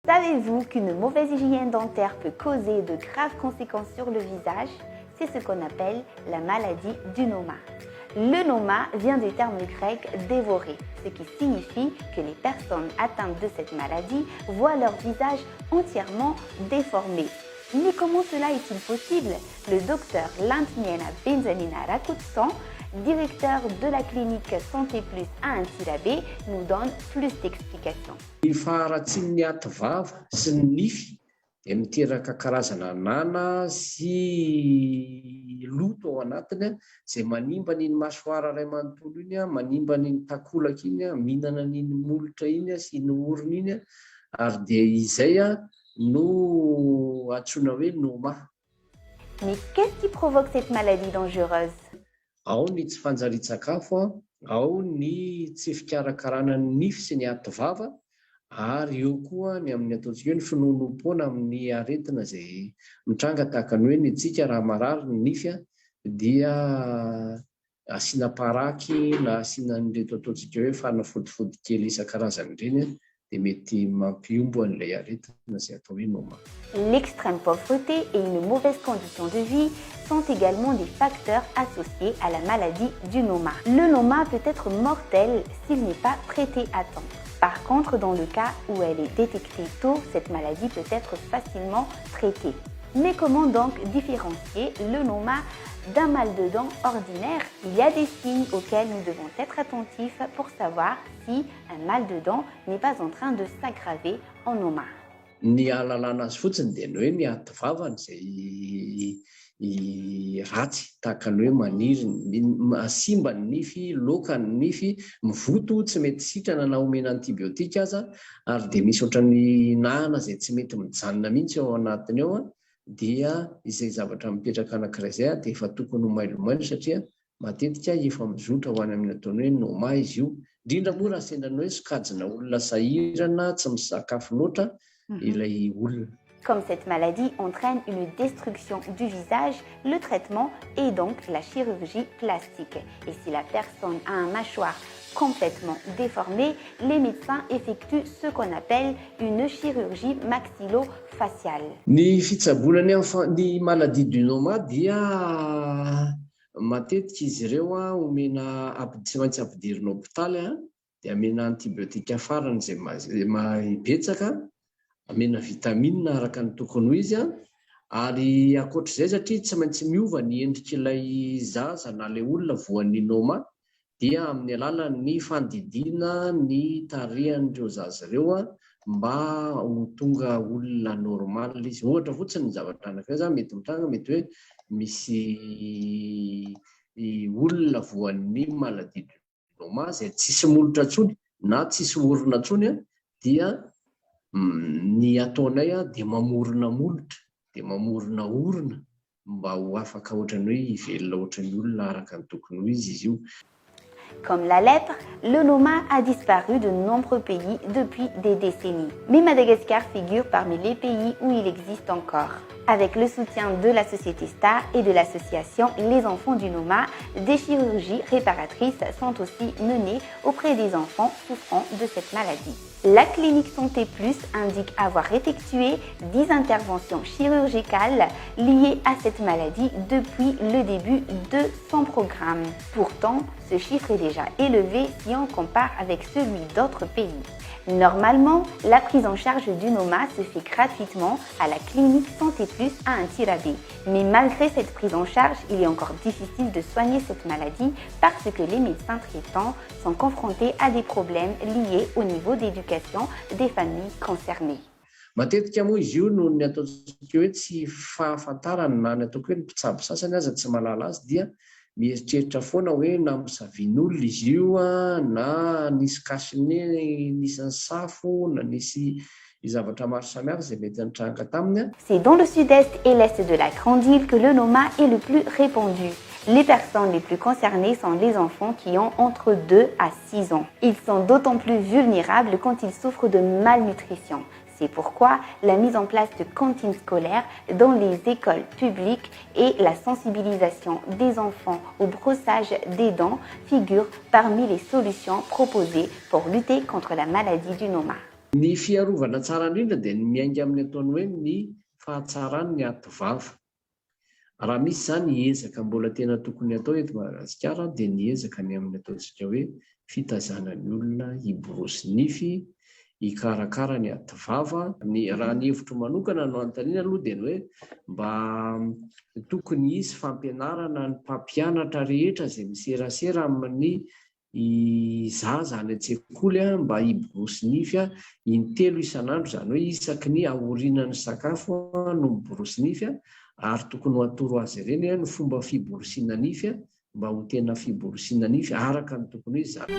Savez-vous qu'une mauvaise hygiène dentaire peut causer de graves conséquences sur le visage? C'est ce qu'on appelle la maladie du noma. Le noma vient du terme grec dévorer, ce qui signifie que les personnes atteintes de cette maladie voient leur visage entièrement déformé. Mais comment cela est-il possible? Le docteur Lantmiena Benzamina Rakutsan, directeur de la clinique Santé Plus à Antsirabe, nous donne plus d'explications. Ny faharatsiany ny ativava sy ny nify dia miteraka karazana nana sy loto ao anatiny izay manimba n'iny masoara iray manontolo iny, manimba n'iny takolaka iny, mihinana n'iny molotra iny sy iny orona iny, ary dia izay no antsoina hoe noma. Mais qu'est-ce qui provoque cette maladie dangereuse? Ao ny tsy fanjarian-tsakafo, ao ny tsy fikarakarana ny nify sy ny ativava, ary eo koa ny amin'ny ataontsika hoe ny finonom-poana amin'ny aretina izay mitranga tahaka ny hoe ny tsika raha marary ny nify dia asiana paraky na asiana an'ireto ataontsika hoe fanafodifody kely isan-karazany ireny dia mety mampiombo an'ilay aretina izay atao hoe noma. L'extrême pauvreté et une mauvaise condition de vie sont également des facteurs associés à la maladie du noma. Le noma peut être mortel s'il n'est pas traité à temps. Par contre, dans le cas où elle est détectée tôt, cette maladie peut être facilement traitée. Mais comment donc différencier le noma d'un mal de dents ordinaire? Il y a des signes auxquels nous devons être attentifs pour savoir si un mal de dents n'est pas en train de s'aggraver en noma. Ny ahalalana azy fotsiny dia ny hoe ny ativavany izay ratsy tahaka ny hoe maniry, simba ny nify, loka ny nify, mivoto, tsy mety sitrana na omena antibiotika aza, ary dia misy ohatran'ny nahana izay tsy mety mijanona mihitsy ao anatiny ao, dia izay zavatra mipetraka anankiray izay dia efa tokony ho mailomailo satria matetika efa mizotra ho any amin'ny ataony hoe noma izy io. Indrindra moa raha sendra hoe sokajina olona sahirana, tsy misakafo loatra ilay olona. Comme cette maladie entraîne une destruction du visage, le traitement est donc la chirurgie plastique. Et si la personne a un mâchoire complètement déformé, les médecins effectuent ce qu'on appelle une chirurgie maxillofaciale. Ny fitsabonany ny maladie du noma dia matetika izy ireo omena tsy maintsy ampidirina hôpitaly dia amena antibiotika farany izay mahibetsaka, amena vitamine araka ny tokony ho izy, ary ankoatr'izay satria tsy maintsy miova ny endrik'ilay zaza na ilay olona voan'ny noma, dia amin'ny alalan'ny fandidiana ny tarehan'ireo zaza ireo mba ho tonga olona normal izy. Ohatra fotsiny ny zavatra anankiray mety mitranga, mety hoe misy olona voan'ny maladie du noma izay tsisy molotra intsony na tsisy orona intsony, dia ny ataonay dia mamorona molotra, dia mamorona orona mba ho afaka ohatran'ny hoe hivelona ohatran'ny olona araka ny tokony ho izy io. Comme la lèpre, le noma a disparu de nombreux pays depuis des décennies. Mais Madagascar figure parmi les pays où il existe encore. Avec le soutien de la société Star et de l'association Les Enfants du Noma, des chirurgies réparatrices sont aussi menées auprès des enfants souffrant de cette maladie. La clinique Santé Plus indique avoir effectué 10 interventions chirurgicales liées à cette maladie depuis le début de son programme. Pourtant, ce chiffre est déjà élevé si on compare avec celui d'autres pays. Normalement, la prise en charge du noma se fait gratuitement à la clinique Santé Plus à Antsirabe. Mais malgré cette prise en charge, il est encore difficile de soigner cette maladie parce que les médecins traitants sont confrontés à des problèmes liés au niveau d'éducation des familles concernées. Matetika moa izy io no ny ataontsika hoe tsy fahafantarana na ny ataoko hoe ny mpitsabo sasany aza tsy mahalala azy dia mieritreritra foana hoe na misavian'olona izy io na nisy kasiny nisy safo na nisy zavatra maro samihafa izay mety nitranga taminy. C'est dans le sud-est et l'est de la grande île que le noma est le plus répandu. Les personnes les plus concernées sont les enfants qui ont entre 2 à 6 ans. Ils sont d'autant plus vulnérables quand ils souffrent de malnutrition. C'est pourquoi la mise en place de cantines scolaires dans les écoles publiques et la sensibilisation des enfants au brossage des dents figurent parmi les solutions proposées pour lutter contre la maladie du noma. Ny fiarovana tsara indrindra dia ny miainga amin'ny ataony hoe ny fahatsarany ny ativava. Raha misy izany ezaka mbola tena tokony atao eto Madagasikara dia ny ezaka ny amin'ny ataontsika hoe fitazanany olona hiborosy nify, hikarakara ny ativava. Raha ny hevitro manokana no anontaniana aloha dia ny hoe mba tokony hisy fampianarana ny mpampianatra rehetra izay miserasera amin'ny zaza any an-tsekoly mba hiborosy nify in-telo isan'andro, izany hoe isaky ny aorinan'ny sakafo no miborosy nify, ary tokony ho atoro azy ireny ny fomba fiborosiana nify mba ho tena fiborosiana nify araka ny tokony hoe izany.